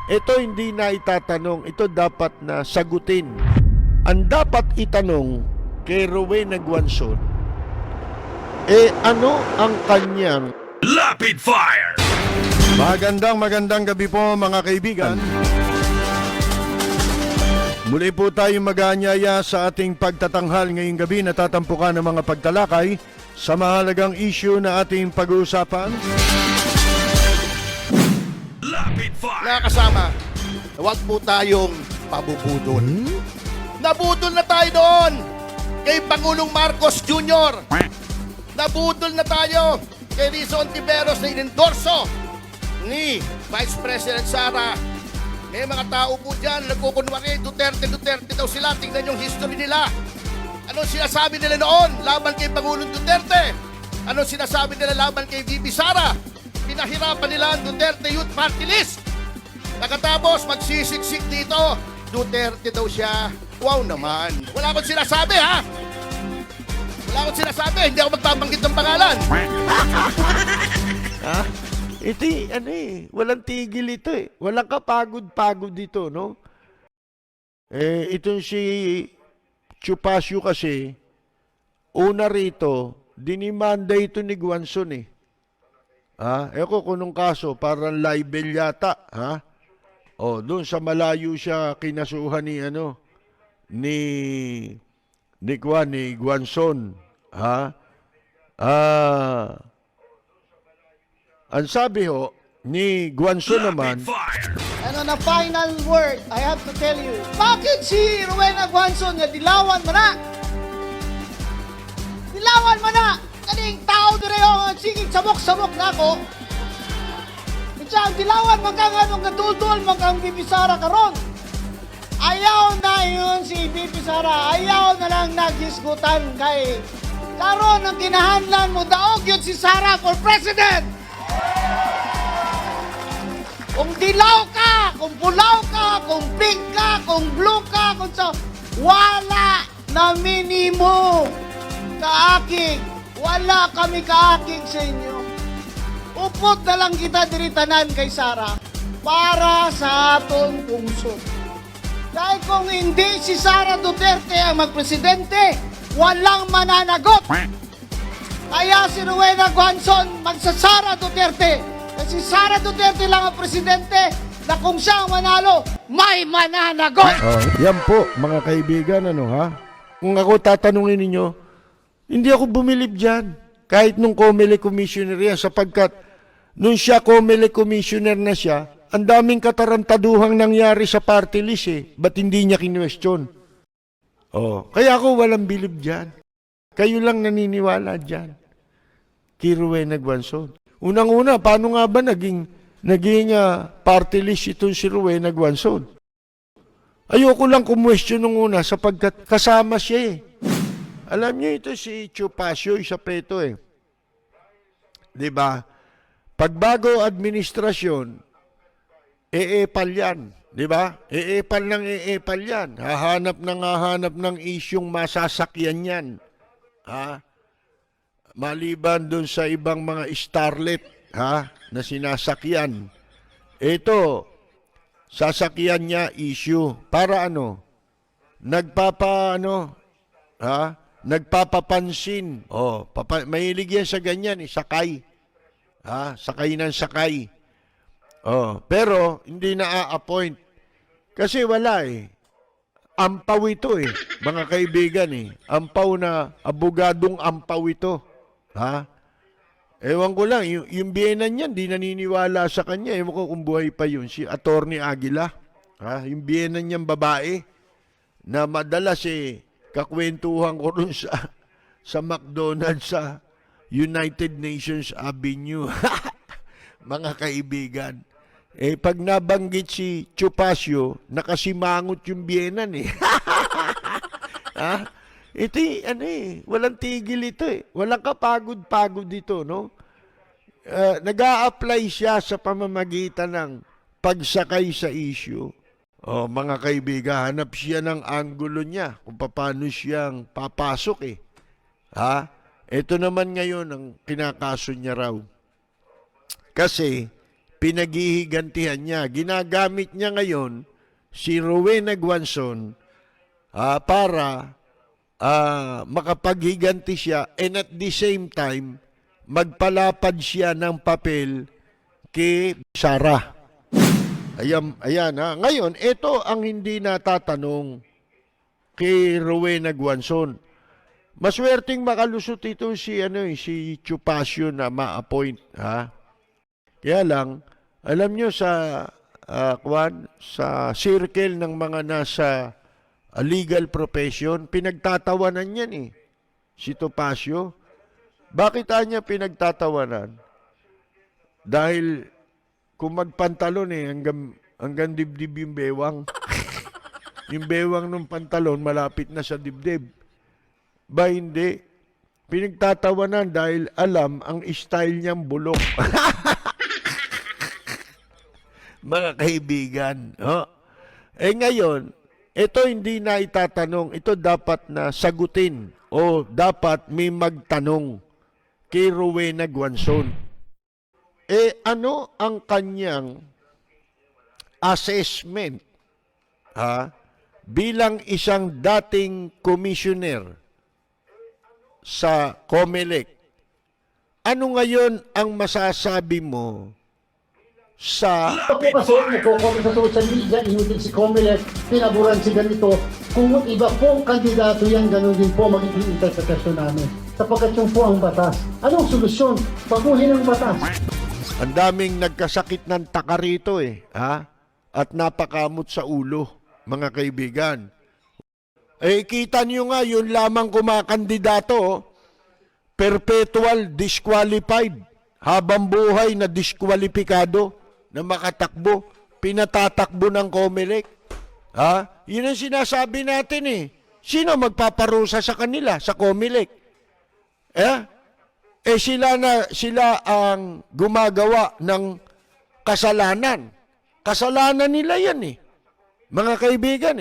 Ito hindi na itatanong, ito dapat na sagutin. Ang dapat itanong kay Rowena Guanzon, ano ang kanyang Rapid Fire! magandang gabi po mga kaibigan. Muli po tayong mag-aanyaya sa ating pagtatanghal ngayong gabi na tatampukan ng mga pagtalakay sa mahalagang issue na ating pag-uusapan. Rapid Fire! Mga kasama, huwag po tayong pabubudol. Nabudol na tayo doon kay Pangulong Marcos Jr. Nabudol na tayo kay Rizzo Ontiveros na inendorso ni Vice President Sara. May mga tao po dyan, nagkukunwari, Duterte daw sila. Tingnan yung history nila. Anong sinasabi nila noon laban kay Pangulong Duterte? Anong sinasabi nila laban kay VP Sara? Pinahirapan nila ang Duterte Youth Party List. Nakatapos, magsisiksik dito, Duterte daw siya. Wow naman. Wala akong sinasabi, ha? Wala akong sinasabi. Hindi ako magbabanggit ng pangalan. Ha? Ito walang tigil ito eh. Walang kapagod-pagod dito, no? Itong si Chupasio kasi, una rito, dinimanda ito ni Guanzon eh. Eko kung nung kaso, parang libel yata, ha? Doon sa malayo siya kinasuhan ni Guanzon, ha? Ang sabi ho ni Guanzon naman, Rapid Fire! And on a final word, I have to tell you, bakit si Rowena Guanzon nga dilawan mo na? Dilawan mo na! Kaning tao dire yung sigig sabok-sabok na ako. Ang dilawan mo kang anong katudol mo kang Bibi Sara karon. Ayaw na yun si Bibi Sara. Ayaw na lang nagisgutan kay karon ang kinahanlan mo daog yun si Sara for president. Kung dilaw ka, kung pulaw ka, kung pink ka, kung blue ka, kung so, wala na minimo kaakig. Wala kami kaakig sa inyo. Upot na lang kita diritanan kay Sara para sa aton pungsod. Dahil kung hindi si Sara Duterte ang magpresidente, walang mananagot. Kaya si Rowena Guanzon magsasara Duterte. Kasi Sara Duterte lang ang presidente na kung siya ang manalo, may mananagot. yan po mga kaibigan, Kung ako tatanungin ninyo, hindi ako bumilib dyan. Kahit nung COMELEC commissioner yan, sapagkat nung siya COMELEC commissioner na siya, ang daming katarantaduhang nangyari sa party list eh. Ba't hindi niya kinwestiyon? Kaya ako walang bilib dyan. Kayo lang naniniwala dyan. Kay Rowena Guanzon. Unang-una, paano nga ba naging party list itong si Rowena Guanzon? Ayoko lang kumwestiyon nung una sapagkat kasama siya eh. Alam niyo ito si Chupasio, isa pa ito eh. Diba? Pagbago administrasyon, eepal yan. Diba? Eepal yan. Hahanap ng isyong masasakyan yan. Maliban dun sa ibang mga starlet, na sinasakyan. Ito, sasakyan niya issue. Para nagpapapansin. Mahilig yan sa ganyan, sakay. Sakay ng sakay. Pero, hindi na-appoint. Kasi wala eh. Ampaw ito eh, mga kaibigan eh. Ampaw na, abogadong ampaw ito. Ewan ko lang, yung biyenan niyan, di naniniwala sa kanya. Ewan ko kung buhay pa yun, si Attorney Aguila. Yung biyenan niyang babae, na madalas kakwentuhan ko rin sa McDonald's sa United Nations Avenue. Mga kaibigan. Pag nabanggit si Chupasio, nakasimangot yung biyenan eh. Ito walang tigil ito eh. Walang kapagod-pagod dito, no? Nag-a-apply siya sa pamamagitan ng pagsakay sa issue. Mga kaibigan, hanap siya ng anggulo niya kung paano siyang papasok eh. Ito naman ngayon ang kinakaso niya raw. Kasi pinaghihigantihan niya. Ginagamit niya ngayon si Rowena Guanzon para makapaghiganti siya and at the same time, magpalapad siya ng papel kay Sara. Ayan ha. Ngayon, ito ang hindi natatanong kay Rowena Guanzon. Maswerteng makalusot ito si Chupacio na ma-appoint, ha. Kaya lang, alam nyo sa circle ng mga nasa legal profession, pinagtatawanan yan si Chupacio. Bakit niya pinagtatawanan? Dahil kung magpantalon hanggang dibdib yung bewang. Yung bewang ng pantalon malapit na sa dibdib. Ba hindi? Pinagtatawanan dahil alam ang style niyang bulok. Mga kaibigan. Ngayon, ito hindi na itatanong. Ito dapat na sagutin o dapat may magtanong kay Rowena Guanzon. Ano ang kanyang assessment bilang isang dating commissioner sa COMELEC? Ano ngayon ang masasabi mo sa Ako kasi nagko-comment sa social media, inutin si Comelec, pinaburan si ganito. Kung iba pong kandidato yan, gano'n din po magiging interpretasyon namin. Sapagkat yung po ang batas. Anong solusyon? Baguhin ang batas. Ang daming nagkasakit ng taka rito at napakamot sa ulo, mga kaibigan. Kita nyo nga, yun lamang kumakandidato, perpetual disqualified, habang buhay na diskwalipikado, na makatakbo, pinatatakbo ng COMELEC. Yun ang sinasabi natin Sino magpaparusa sa kanila, sa COMELEC? Sila ang gumagawa ng kasalanan. Kasalanan nila yan mga kaibigan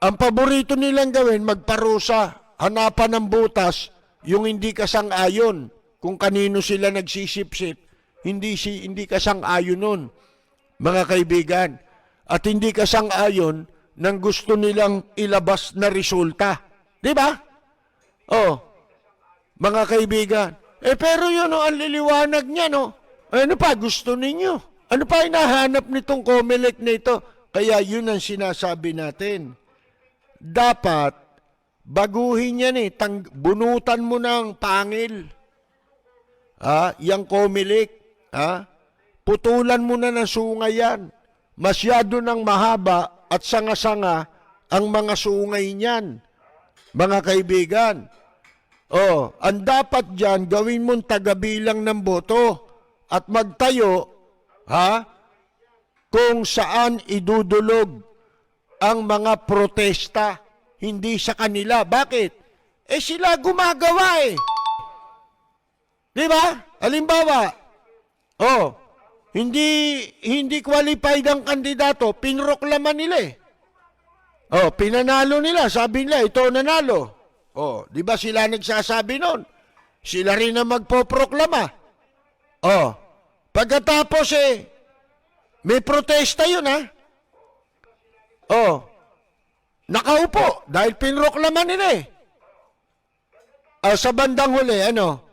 Ang paborito nilang gawin, magparusa, hanapan ng butas, yung hindi kasang-ayon. Kung kanino sila nagsisip-sip, hindi kasang-ayon nun, mga kaibigan. At hindi kasang-ayon ng gusto nilang ilabas na resulta. Di ba? Mga kaibigan. Pero yun ang liliwanag niya, Ano pa gusto ninyo? Ano pa hinahanap nitong COMELEC na ito? Kaya yun ang sinasabi natin. Dapat, baguhin yan bunutan mo ng pangil. Yang COMELEC. Putulan mo na ng sungay yan. Masyado nang mahaba at sanga-sanga ang mga sungay niyan. Mga kaibigan. Ang dapat dyan, gawin mong tagabilang ng boto at magtayo, kung saan idudulog ang mga protesta, hindi sa kanila. Bakit? Sila gumagawa Di ba? Halimbawa, hindi qualified ang kandidato, pinroklaman nila pinanalo nila, sabi nila, ito nanalo. Di ba sila nagsasabi nun? Sila rin ang magpoproklama. Pagkatapos may protesta yun nakaupo dahil pinroklaman nila sa bandang huli,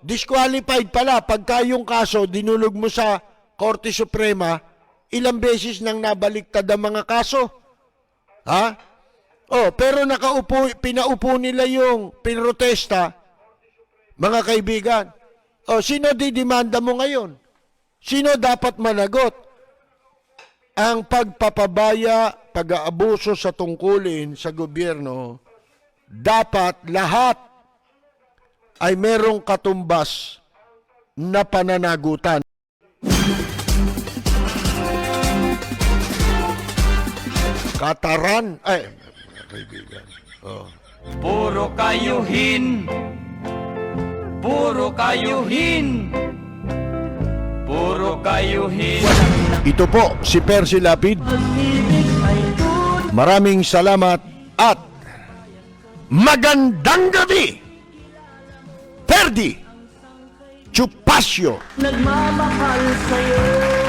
disqualified pala pagka yung kaso dinulog mo sa Korte Suprema, ilang beses nang nabaliktad ang mga kaso. Pero pinaupo nila yung pinrotesta, mga kaibigan. Sino didemanda mo ngayon? Sino dapat managot? Ang pagpapabaya, pag-aabuso sa tungkulin sa gobyerno, dapat lahat ay merong katumbas na pananagutan. Kataran, mga kaibigan. Puro kayuhin. Puro kayuhin. Puro kayuhin. Ito po si Percy Lapid. Maraming salamat at magandang gabi, Perdi! Chupasyo. Nagmamahal sa'yo.